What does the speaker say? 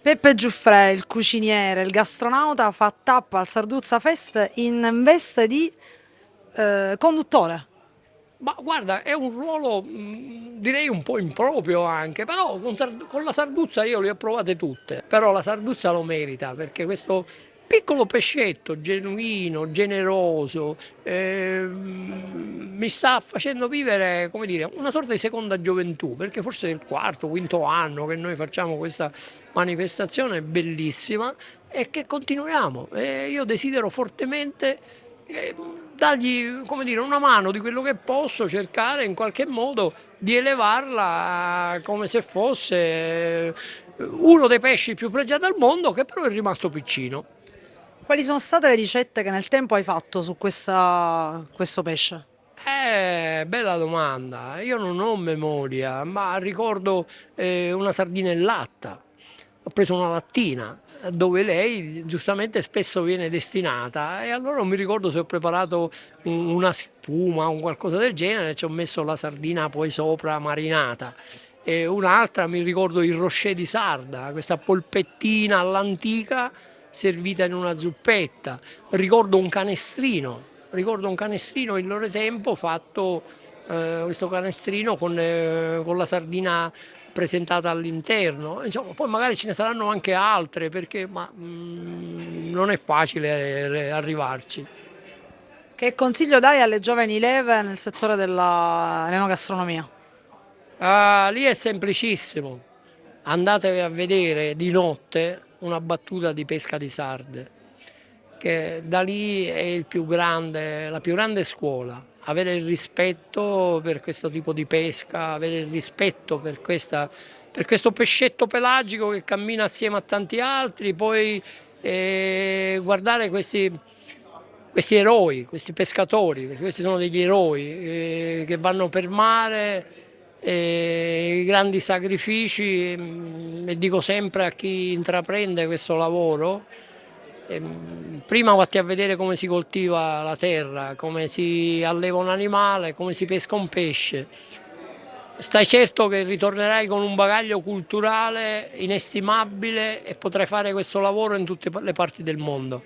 Peppe Giuffre, il cuciniere, il gastronauta, fa tappa al Sarduzza Fest in veste di conduttore. Ma guarda, è un ruolo direi un po' improprio anche, però con la Sarduzza io le ho provate tutte, però la Sarduzza lo merita perché questo piccolo pescetto genuino, generoso, mi sta facendo vivere, come dire, una sorta di seconda gioventù, perché forse è il quarto, quinto anno che noi facciamo questa manifestazione bellissima e che continuiamo. E io desidero fortemente eh, dargli, come dire, una mano di quello che posso, cercare in qualche modo di elevarla come se fosse uno dei pesci più pregiati al mondo, che però è rimasto piccino. Quali sono state le ricette che nel tempo hai fatto su questo pesce? Bella domanda. Io non ho memoria, ma ricordo una sardina in latta. Ho preso una lattina dove lei giustamente spesso viene destinata e allora non mi ricordo se ho preparato una spuma o qualcosa del genere, ci ho messo la sardina poi sopra marinata. E un'altra mi ricordo il rocher di sarda, questa polpettina all'antica servita in una zuppetta. Ricordo un canestrino in loro tempo fatto, questo canestrino con la sardina presentata all'interno. Insomma, poi magari ce ne saranno anche altre perché non è facile arrivarci. Che consiglio dai alle giovani leve nel settore della enogastronomia? Ah, lì è semplicissimo. Andatevi a vedere di notte una battuta di pesca di sarde, che da lì è la più grande scuola. Avere il rispetto per questo tipo di pesca, avere il rispetto per questo pescetto pelagico che cammina assieme a tanti altri, poi guardare questi eroi, questi pescatori, perché questi sono degli eroi che vanno per mare, i grandi sacrifici, e dico sempre a chi intraprende questo lavoro, prima vatti a vedere come si coltiva la terra, come si alleva un animale, come si pesca un pesce. Stai certo che ritornerai con un bagaglio culturale inestimabile e potrai fare questo lavoro in tutte le parti del mondo.